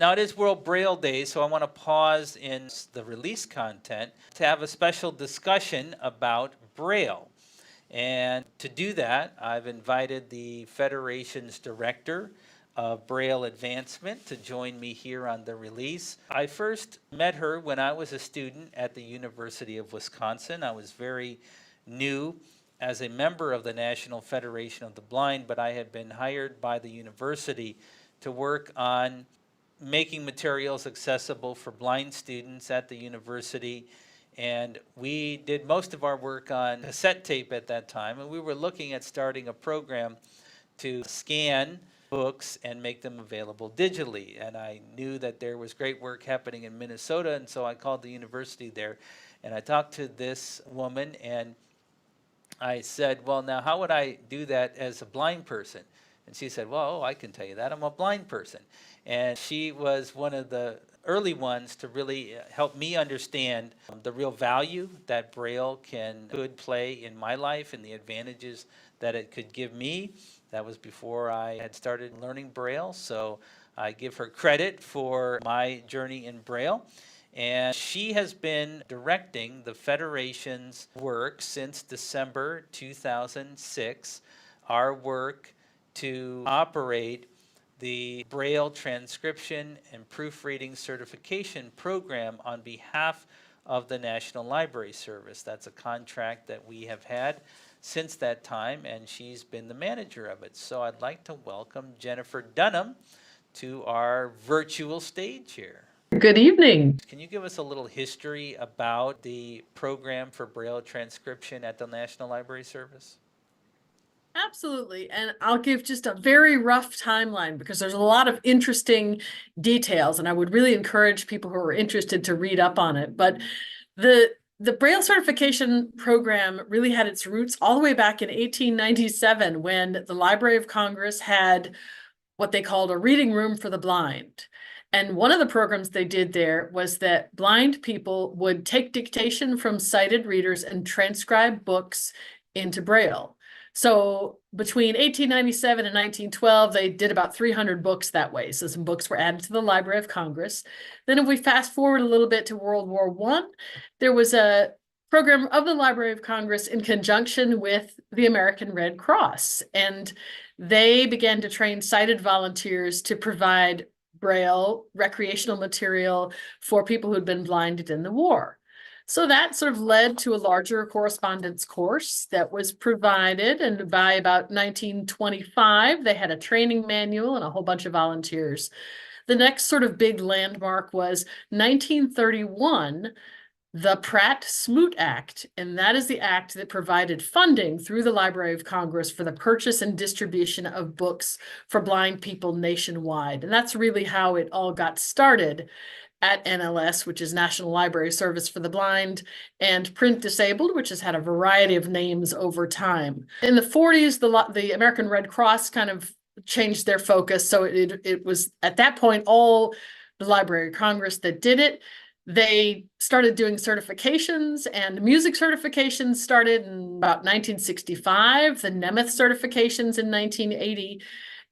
Now, it is World Braille Day, so I want to pause in the release content to have a special discussion about Braille. And to do that, I've invited the Federation's Director of Braille Advancement to join me here on the release. I first met her when I was a student at the University of Wisconsin. I was very new as a member of the National Federation of the Blind, but I had been hired by the university to work on making materials accessible for blind students at the university. And we did most of our work on cassette tape at that time, and we were looking at starting a program to scan books and make them available digitally. And I knew that there was great work happening in Minnesota, and so I called the university there, and I talked to this woman, and I said, well, now how would I do that as a blind person? And she said, well, I can tell you that. I'm a blind person. And she was one of the early ones to really help me understand the real value that Braille could play in my life and the advantages that it could give me. That was before I had started learning Braille, so I give her credit for my journey in Braille. And she has been directing the Federation's work since December 2006, our work to operate the Braille Transcription and Proofreading Certification Program on behalf of the National Library Service. That's a contract that we have had since that time, and she's been the manager of it. So I'd like to welcome Jennifer Dunham to our virtual stage here. Good evening. Can you give us a little history about the program for Braille transcription at the National Library Service? Absolutely. And I'll give just a very rough timeline because there's a lot of interesting details, and I would really encourage people who are interested to read up on it. But the Braille certification program really had its roots all the way back in 1897 when the Library of Congress had what they called a reading room for the blind. And one of the programs they did there was that blind people would take dictation from sighted readers and transcribe books into Braille. So between 1897 and 1912, they did about 300 books that way. So some books were added to the Library of Congress. Then if we fast forward a little bit to World War I, there was a program of the Library of Congress in conjunction with the American Red Cross. And they began to train sighted volunteers to provide Braille recreational material for people who'd been blinded in the war. So that sort of led to a larger correspondence course that was provided, and by about 1925, they had a training manual and a whole bunch of volunteers. The next sort of big landmark was 1931, the Pratt-Smoot Act, and that is the act that provided funding through the Library of Congress for the purchase and distribution of books for blind people nationwide. And that's really how it all got started at NLS, which is National Library Service for the Blind, and Print Disabled, which has had a variety of names over time. In the 40s, the American Red Cross kind of changed their focus. So it was at that point all the Library of Congress that did it. They started doing certifications, and music certifications started in about 1965, the Nemeth certifications in 1980.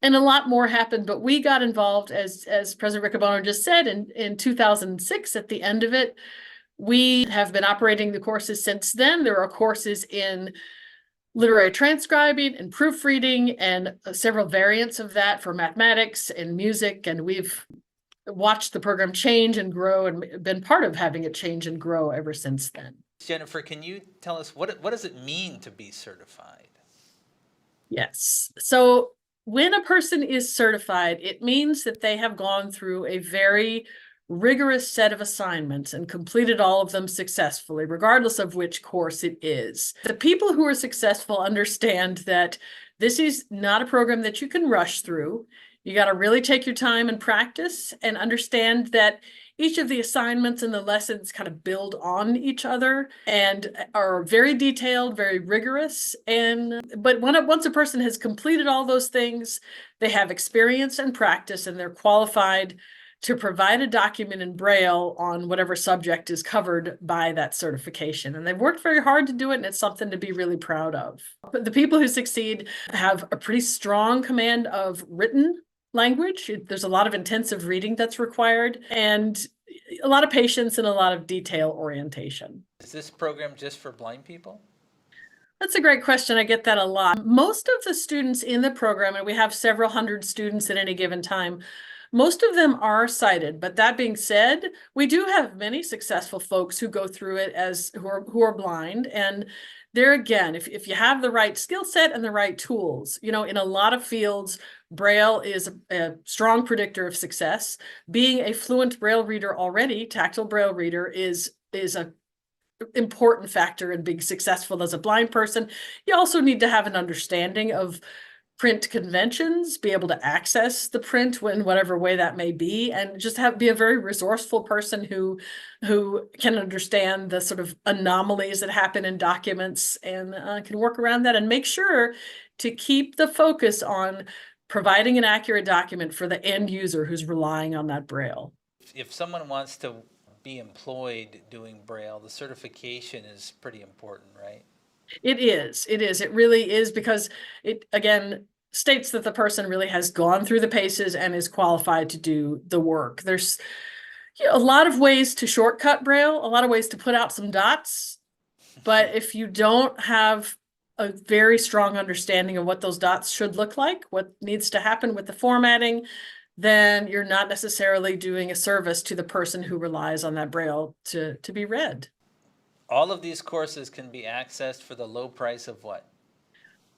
And a lot more happened, but we got involved, as President Riccobono just said, in 2006 at the end of it. We have been operating the courses since then. There are courses in literary transcribing and proofreading and several variants of that for mathematics and music. And we've watched the program change and grow and been part of having it change and grow ever since then. Jennifer, can you tell us what does it mean to be certified? Yes. So when a person is certified, it means that they have gone through a very rigorous set of assignments and completed all of them successfully, regardless of which course it is. The people who are successful understand that this is not a program that you can rush through. You got to really take your time and practice and understand that each of the assignments and the lessons kind of build on each other and are very detailed, very rigorous. But once a person has completed all those things, they have experience and practice, and they're qualified to provide a document in Braille on whatever subject is covered by that certification. And they've worked very hard to do it, and it's something to be really proud of. But the people who succeed have a pretty strong command of written language. There's a lot of intensive reading that's required and a lot of patience and a lot of detail orientation. Is this program just for blind people? That's a great question. I get that a lot. Most of the students in the program, and we have several hundred students at any given time, most of them are sighted. But that being said, we do have many successful folks who go through it as who are blind. And there again, if you have the right skill set and the right tools, in a lot of fields, Braille is a strong predictor of success. Being a fluent Braille reader already, tactile Braille reader, is a important factor in being successful as a blind person. You also need to have an understanding of print conventions, be able to access the print in whatever way that may be, and just be a very resourceful person who can understand the sort of anomalies that happen in documents and can work around that and make sure to keep the focus on providing an accurate document for the end user who's relying on that Braille. If someone wants to be employed doing Braille, the certification is pretty important, right? It is. It really is, because it, again, states that the person really has gone through the paces and is qualified to do the work. There's a lot of ways to shortcut Braille, a lot of ways to put out some dots. But if you don't have a very strong understanding of what those dots should look like, what needs to happen with the formatting, then you're not necessarily doing a service to the person who relies on that Braille to be read. All of these courses can be accessed for the low price of what?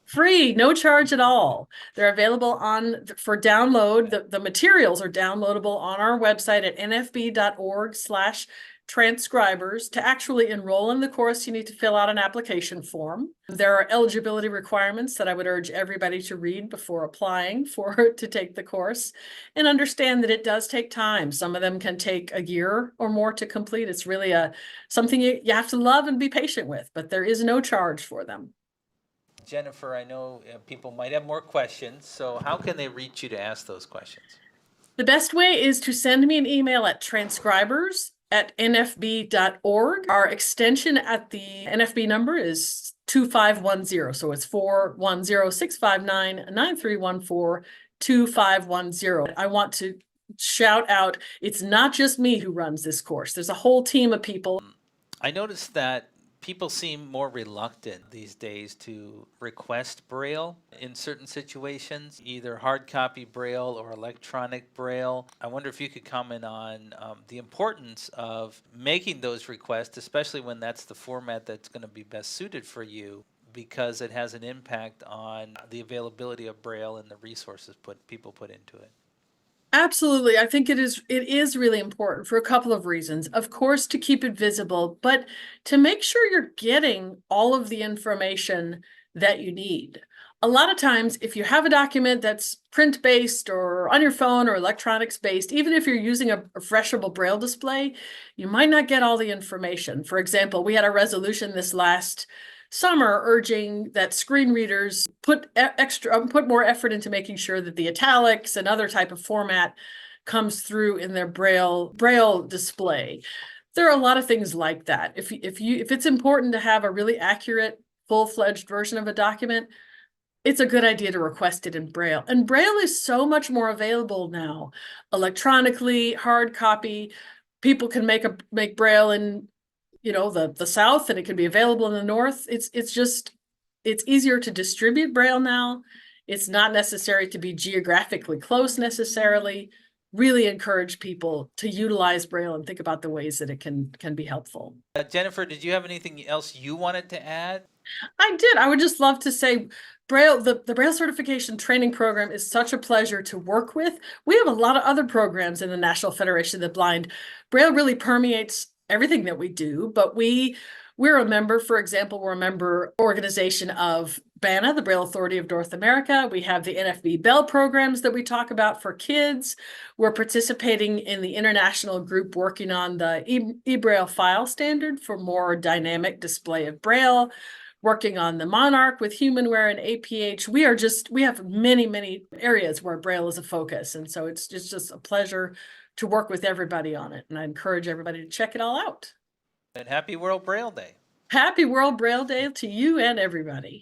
Free, no charge at all. They're available for download. The materials are downloadable on our website at nfb.org/transcribers. To actually enroll in the course, you need to fill out an application form. There are eligibility requirements that I would urge everybody to read before applying to take the course, and understand that it does take time. Some of them can take a year or more to complete. It's really something you have to love and be patient with, but there is no charge for them. Jennifer, I know people might have more questions, so how can they reach you to ask those questions? The best way is to send me an email at transcribers@nfb.org. Our extension at the NFB number is 2510. So it's 410-659-9314-2510. I want to shout out, it's not just me who runs this course. There's a whole team of people. I noticed that people seem more reluctant these days to request Braille in certain situations, either hard copy Braille or electronic Braille. I wonder if you could comment on the importance of making those requests, especially when that's the format that's going to be best suited for you, because it has an impact on the availability of Braille and the resources people put into it. Absolutely. I think it is really important for a couple of reasons. Of course, to keep it visible, but to make sure you're getting all of the information that you need. A lot of times, if you have a document that's print-based or on your phone or electronics-based, even if you're using a refreshable Braille display, you might not get all the information. For example, we had a resolution this last summer urging that screen readers put more effort into making sure that the italics and other type of format comes through in their Braille display. There are a lot of things like that. If it's important to have a really accurate, full-fledged version of a document, it's a good idea to request it in Braille. And Braille is so much more available now, electronically, hard copy. People can make Braille in the South, and it can be available in the North. It's easier to distribute Braille now. It's not necessary to be geographically close necessarily. Really encourage people to utilize Braille and think about the ways that it can be helpful. Jennifer, did you have anything else you wanted to add? I did. I would just love to say Braille, the Braille certification training program is such a pleasure to work with. We have a lot of other programs in the National Federation of the Blind. Braille really permeates everything that we do, but we're a member, for example, we're a member organization of BANA, the Braille Authority of North America. We have the NFB Bell programs that we talk about for kids. We're participating in the international group working on the eBraille file standard for more dynamic display of Braille, working on the Monarch with Humanware and APH. We have many, many areas where Braille is a focus. And so it's just a pleasure to work with everybody on it. And I encourage everybody to check it all out. And happy World Braille Day. Happy World Braille Day to you and everybody.